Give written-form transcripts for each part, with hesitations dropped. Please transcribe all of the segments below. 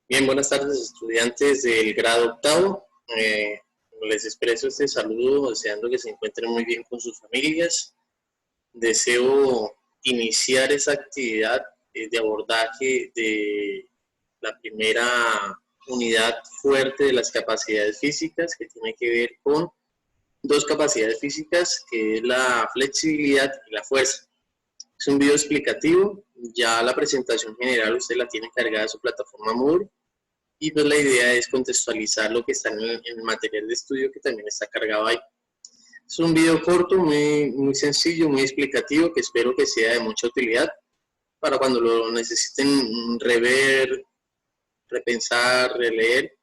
Bien, buenas tardes, estudiantes del grado octavo. Les expreso este saludo deseando que se encuentren muy bien con sus familias. Deseo iniciar esa actividad de abordaje de la primera unidad fuerte de las capacidades físicas, que tiene que ver con dos capacidades físicas, que es la flexibilidad y la fuerza. Es un video explicativo, ya la presentación general usted la tiene cargada en su plataforma Moodle, y pues la idea es contextualizar lo que está en el material de estudio que también está cargado ahí. Es un video corto, muy sencillo, muy explicativo, que espero que sea de mucha utilidad para cuando lo necesiten rever, repensar, releer,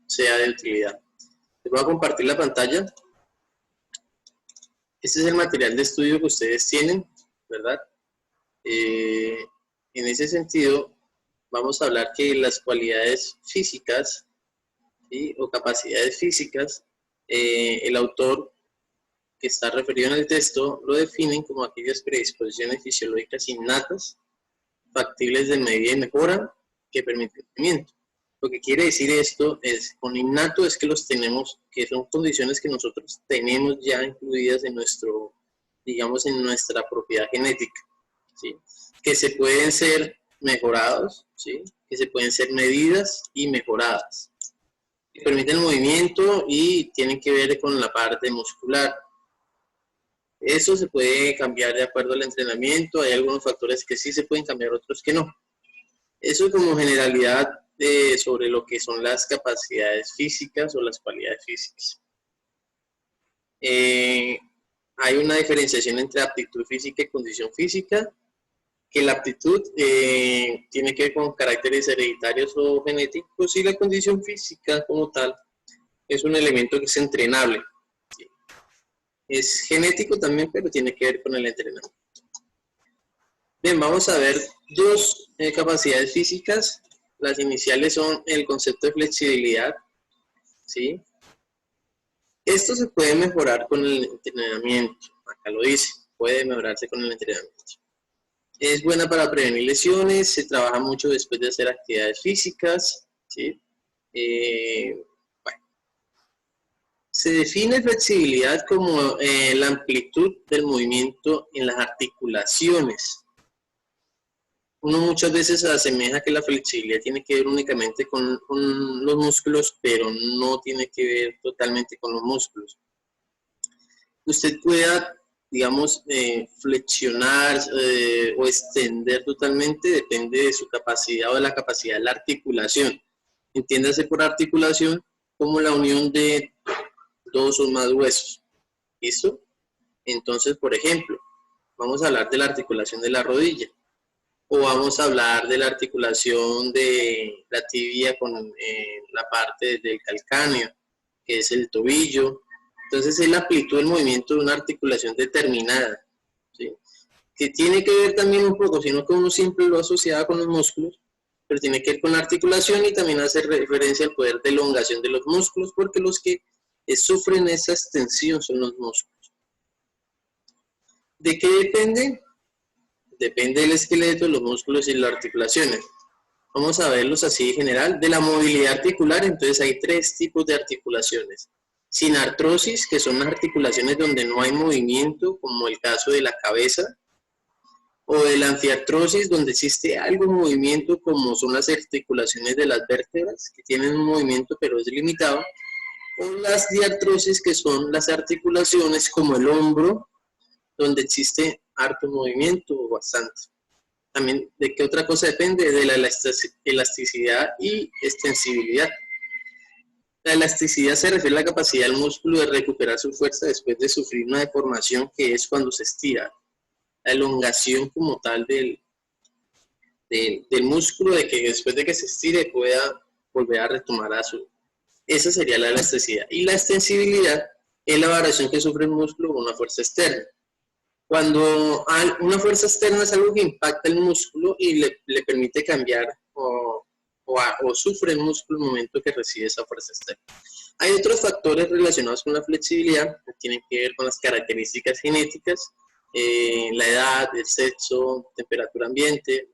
sea de utilidad. Les voy a compartir la pantalla. Este es el material de estudio que ustedes tienen, ¿verdad? En ese sentido, vamos a hablar que las cualidades físicas, ¿sí?, o capacidades físicas, el autor que está referido en el texto lo definen como aquellas predisposiciones fisiológicas innatas, factibles de medida y mejora, que permiten el movimiento. Lo que quiere decir esto es, con innato es que los tenemos, que son condiciones que nosotros tenemos ya incluidas en nuestro, digamos, en nuestra propiedad genética, ¿sí?, que se pueden ser mejorados, ¿sí?, que se pueden ser medidas y mejoradas, que permiten el movimiento y tienen que ver con la parte muscular. Eso se puede cambiar de acuerdo al entrenamiento, hay algunos factores que sí se pueden cambiar, otros que no. Eso como generalidad sobre lo que son las capacidades físicas o las cualidades físicas. Hay una diferenciación entre aptitud física y condición física, que la aptitud tiene que ver con caracteres hereditarios o genéticos, y la condición física como tal es un elemento que es entrenable. ¿Sí? Es genético también, pero tiene que ver con el entrenamiento. Bien, vamos a ver dos capacidades físicas. Las iniciales son el concepto de flexibilidad, ¿sí? Esto se puede mejorar con el entrenamiento, acá lo dice, puede mejorarse con el entrenamiento. Es buena para prevenir lesiones, se trabaja mucho después de hacer actividades físicas, ¿sí? Bueno. Se define flexibilidad como la amplitud del movimiento en las articulaciones. Uno muchas veces asemeja que la flexibilidad tiene que ver únicamente con los músculos, pero no tiene que ver totalmente con los músculos. Usted pueda, digamos, flexionar o extender totalmente, depende de su capacidad o de la capacidad de la articulación. Entiéndase por articulación como la unión de dos o más huesos. ¿Listo? Entonces, por ejemplo, vamos a hablar de la articulación de la rodilla, o vamos a hablar de la articulación de la tibia con la parte del calcáneo, que es el tobillo. Entonces es la amplitud del movimiento de una articulación determinada, ¿sí?, que tiene que ver también un poco, sino que uno siempre lo asociaba con los músculos, pero tiene que ver con la articulación, y también hace referencia al poder de elongación de los músculos, porque los que sufren esa extensión son los músculos. ¿De qué depende? Depende del esqueleto, los músculos y las articulaciones. Vamos a verlos así en general. De la movilidad articular, entonces hay tres tipos de articulaciones. Sin artrosis, que son las articulaciones donde no hay movimiento, como el caso de la cabeza, o de la anfiartrosis, donde existe algo de movimiento, como son las articulaciones de las vértebras, que tienen un movimiento pero es limitado, o las diartrosis, que son las articulaciones como el hombro, donde existe harto movimiento o bastante. También, ¿de qué otra cosa depende? De la elasticidad y extensibilidad. La elasticidad se refiere a la capacidad del músculo de recuperar su fuerza después de sufrir una deformación, que es cuando se estira. La elongación como tal del músculo, de que después de que se estire pueda volver a retomar a su... Esa sería la elasticidad. Y la extensibilidad es la variación que sufre el músculo con una fuerza externa. Cuando una fuerza externa es algo que impacta el músculo y le permite cambiar o sufre el músculo en el momento que recibe esa fuerza externa. Hay otros factores relacionados con la flexibilidad que tienen que ver con las características genéticas, la edad, el sexo, temperatura ambiente,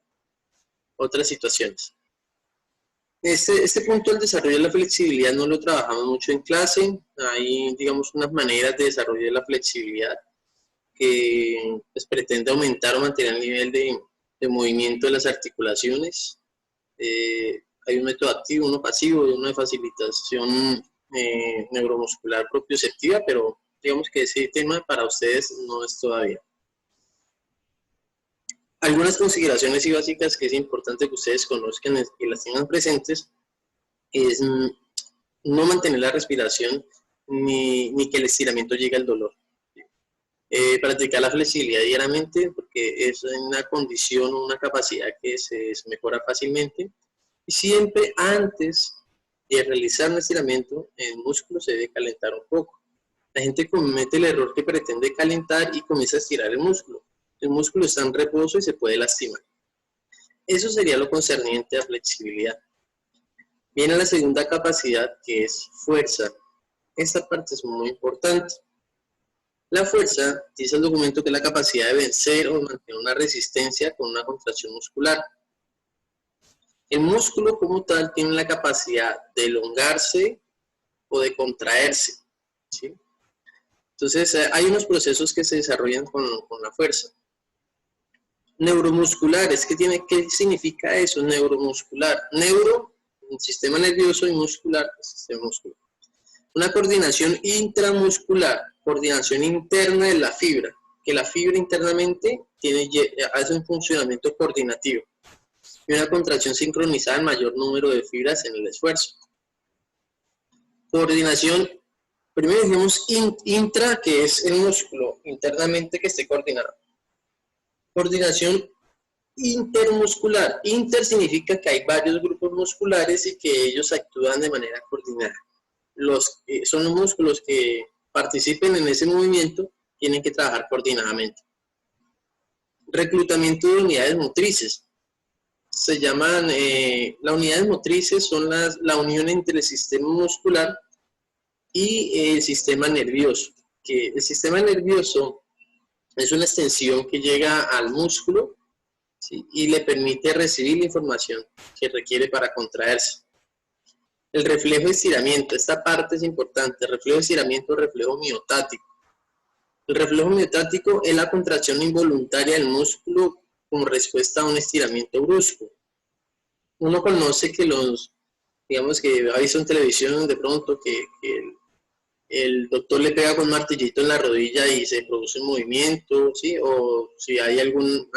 otras situaciones. Este punto del desarrollo de la flexibilidad no lo trabajamos mucho en clase. Hay, digamos, unas maneras de desarrollo de la flexibilidad que pues, pretende aumentar o mantener el nivel de movimiento de las articulaciones. Hay un método activo, uno pasivo y uno de facilitación neuromuscular propioceptiva, pero digamos que ese tema para ustedes no es todavía. Algunas consideraciones y básicas que es importante que ustedes conozcan y las tengan presentes es no mantener la respiración ni que el estiramiento llegue al dolor. Practicar la flexibilidad diariamente porque es una condición o una capacidad que se mejora fácilmente. Y siempre antes de realizar un estiramiento, el músculo se debe calentar un poco. La gente comete el error que pretende calentar y comienza a estirar el músculo. El músculo está en reposo y se puede lastimar. Eso sería lo concerniente a flexibilidad. Viene la segunda capacidad, que es fuerza. Esta parte es muy importante. La fuerza, dice el documento, que es la capacidad de vencer o mantener una resistencia con una contracción muscular. El músculo como tal tiene la capacidad de elongarse o de contraerse, ¿sí? Entonces, hay unos procesos que se desarrollan con la fuerza. Neuromusculares, ¿qué significa eso? Neuromuscular. Neuro, el sistema nervioso, y muscular, el sistema muscular. Una coordinación intramuscular, coordinación interna de la fibra, que la fibra internamente hace un funcionamiento coordinativo. Y una contracción sincronizada en mayor número de fibras en el esfuerzo. Coordinación, primero dijimos intra, que es el músculo internamente que esté coordinado. Coordinación intermuscular. Inter significa que hay varios grupos musculares y que ellos actúan de manera coordinada. Son los músculos que participen en ese movimiento, tienen que trabajar coordinadamente. Reclutamiento de unidades motrices. Se llaman, las unidades motrices son la unión entre el sistema muscular y el sistema nervioso. Que el sistema nervioso es una extensión que llega al músculo, ¿sí? Y le permite recibir la información que requiere para contraerse. El reflejo de estiramiento, esta parte es importante. El reflejo de estiramiento, reflejo miotático. El reflejo miotático es la contracción involuntaria del músculo como respuesta a un estiramiento brusco. Uno conoce que digamos que ha visto en televisión de pronto que el doctor le pega con un martillito en la rodilla y se produce un movimiento, ¿sí? O si hay algún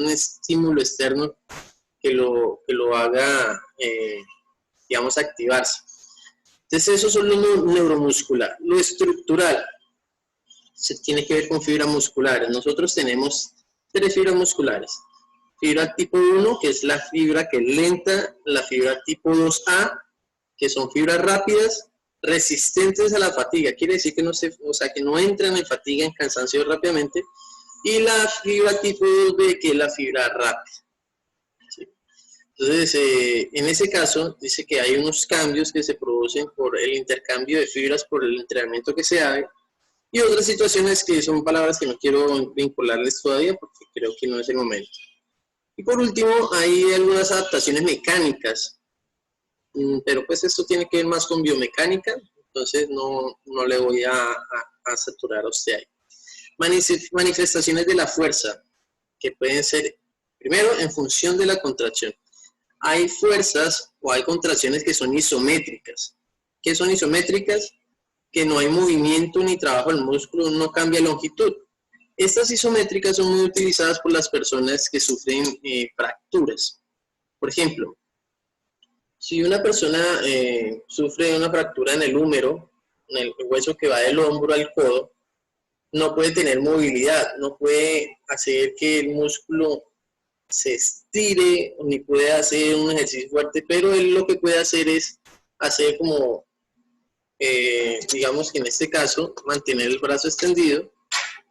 estímulo externo que lo haga, digamos, activarse. Entonces, eso son lo neuromuscular. Lo estructural se tiene que ver con fibras musculares. Nosotros tenemos 3 fibras musculares. Fibra tipo 1, que es la fibra que es lenta, la fibra tipo 2A, que son fibras rápidas, resistentes a la fatiga, quiere decir que que no entran en fatiga, en cansancio rápidamente, y la fibra tipo 2B, que es la fibra rápida. ¿Sí? Entonces, en ese caso, dice que hay unos cambios que se producen por el intercambio de fibras, por el entrenamiento que se hace, y otras situaciones que son palabras que no quiero vincularles todavía porque creo que no es el momento. Y por último, hay algunas adaptaciones mecánicas, pero pues esto tiene que ver más con biomecánica, entonces no le voy a saturar a usted ahí. Manifestaciones de la fuerza, que pueden ser, primero, en función de la contracción. Hay fuerzas o hay contracciones que son isométricas. ¿Qué son isométricas? Que no hay movimiento ni trabajo del músculo, no cambia longitud. Estas isométricas son muy utilizadas por las personas que sufren fracturas. Por ejemplo, si una persona sufre una fractura en el húmero, en el hueso que va del hombro al codo, no puede tener movilidad, no puede hacer que el músculo se estire, ni puede hacer un ejercicio fuerte, pero él lo que puede hacer es hacer como, digamos que en este caso, mantener el brazo extendido,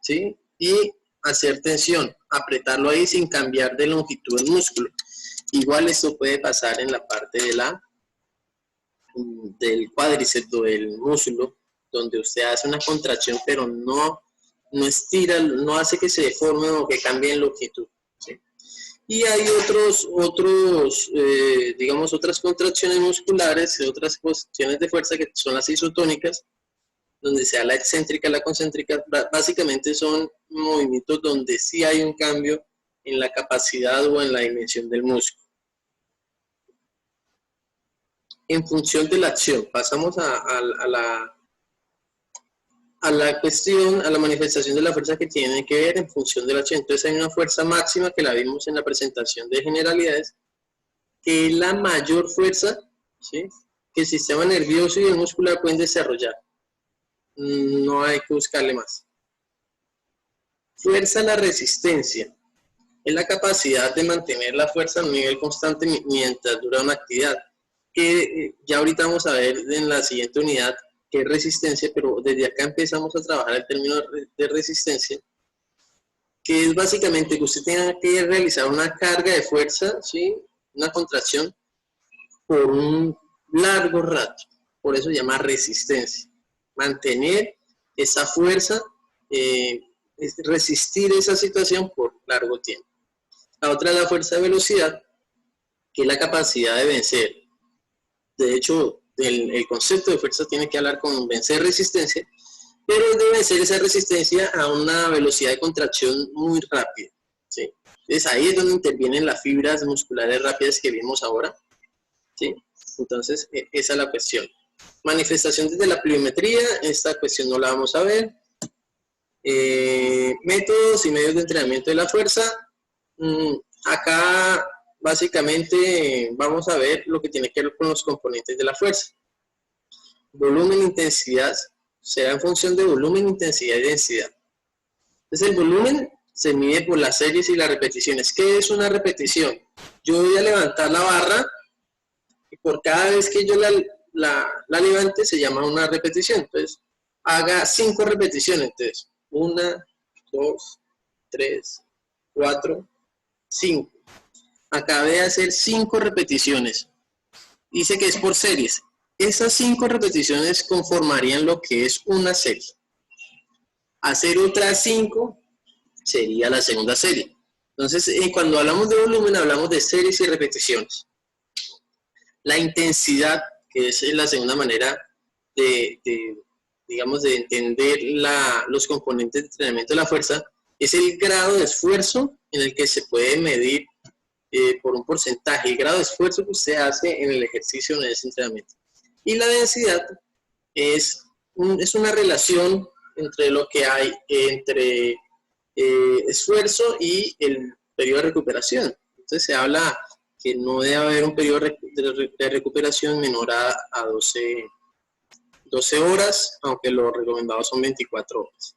¿sí? Y hacer tensión, apretarlo ahí sin cambiar de longitud del músculo. Igual esto puede pasar en la parte del cuádriceps o del músculo, donde usted hace una contracción, pero no estira, no hace que se deforme o que cambie en longitud, ¿sí? Y hay digamos, otras contracciones musculares, otras cuestiones de fuerza que son las isotónicas, donde sea la excéntrica, la concéntrica, básicamente son movimientos donde sí hay un cambio en la capacidad o en la dimensión del músculo. En función de la acción, pasamos a la cuestión, a la manifestación de la fuerza que tiene que ver en función de la acción. Entonces hay una fuerza máxima que la vimos en la presentación de generalidades, que es la mayor fuerza, ¿sí?, que el sistema nervioso y el muscular pueden desarrollar. No hay que buscarle más. Fuerza a la resistencia. Es la capacidad de mantener la fuerza a un nivel constante mientras dura una actividad. Que ya ahorita vamos a ver en la siguiente unidad qué es resistencia, pero desde acá empezamos a trabajar el término de resistencia, que es básicamente que usted tenga que realizar una carga de fuerza, ¿sí?, una contracción, por un largo rato. Por eso se llama resistencia. Mantener esa fuerza, es resistir esa situación por largo tiempo. La otra es la fuerza de velocidad, que es la capacidad de vencer. De hecho, el concepto de fuerza tiene que hablar con vencer resistencia, pero es de vencer esa resistencia a una velocidad de contracción muy rápida, ¿sí? Entonces ahí es donde intervienen las fibras musculares rápidas que vimos ahora, ¿sí? Entonces esa es la cuestión. Manifestación desde la pliometría, esta cuestión no la vamos a ver. Métodos y medios de entrenamiento de la fuerza. Acá básicamente vamos a ver lo que tiene que ver con los componentes de la fuerza. Volumen, intensidad, será en función de volumen, intensidad y densidad. Entonces el volumen se mide por las series y las repeticiones. ¿Qué es una repetición? Yo voy a levantar la barra y por cada vez que yo la levante se llama una repetición. Entonces haga 5 repeticiones. Entonces 1, 2, 3, 4, 5. Acabé de hacer 5 repeticiones. Dice que es por series. Esas 5 repeticiones conformarían lo que es una serie. Hacer otras 5 sería la segunda serie. Entonces, cuando hablamos de volumen, hablamos de series y repeticiones. La intensidad, que es la segunda manera digamos, de entender los componentes de entrenamiento de la fuerza, es el grado de esfuerzo en el que se puede medir por un porcentaje, el grado de esfuerzo que usted hace en el ejercicio, en ese entrenamiento. Y la densidad es una relación entre lo que hay entre esfuerzo y el periodo de recuperación. Entonces se habla que no debe haber un periodo de recuperación menor a 12 horas, aunque lo recomendado son 24 horas.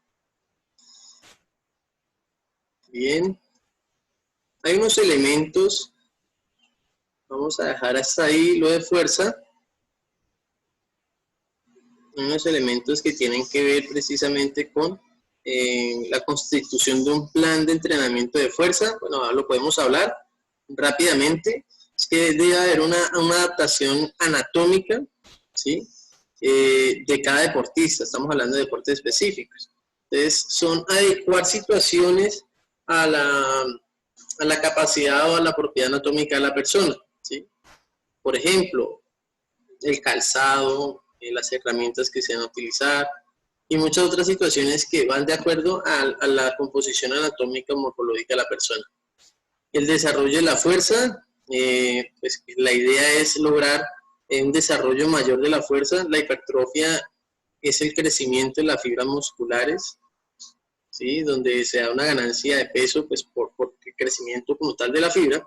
Bien. Hay unos elementos, vamos a dejar hasta ahí lo de fuerza. Unos elementos que tienen que ver precisamente con la constitución de un plan de entrenamiento de fuerza. Bueno, lo podemos hablar rápidamente. Es que debe haber una adaptación anatómica, ¿sí?, de cada deportista. Estamos hablando de deportes específicos. Entonces, son adecuar situaciones a la capacidad o a la propiedad anatómica de la persona, ¿sí? Por ejemplo, el calzado, las herramientas que se van a utilizar y muchas otras situaciones que van de acuerdo a la composición anatómica o morfológica de la persona. El desarrollo de la fuerza, pues la idea es lograr un desarrollo mayor de la fuerza. La hipertrofia es el crecimiento de las fibras musculares, ¿sí?, donde se da una ganancia de peso pues por el crecimiento como tal de la fibra.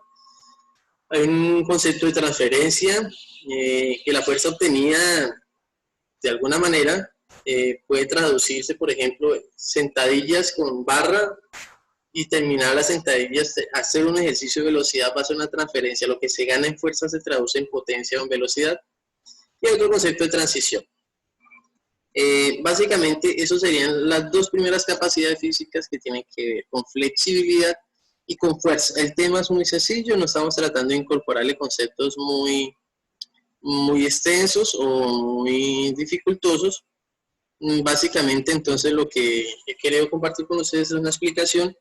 Hay un concepto de transferencia, que la fuerza obtenida de alguna manera puede traducirse, por ejemplo, sentadillas con barra y terminar las sentadillas, hacer un ejercicio de velocidad va a ser una transferencia. Lo que se gana en fuerza se traduce en potencia o en velocidad. Y otro concepto de transición. Básicamente, esas serían las dos primeras capacidades físicas que tienen que ver con flexibilidad y con fuerza. El tema es muy sencillo, no estamos tratando de incorporarle conceptos muy extensos o muy dificultosos. Básicamente, entonces, lo que he querido compartir con ustedes es una explicación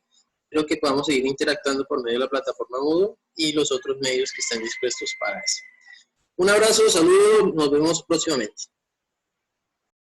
Espero que podamos seguir interactuando por medio de la plataforma Moodle y los otros medios que estén dispuestos para eso. Un abrazo, saludos, nos vemos próximamente.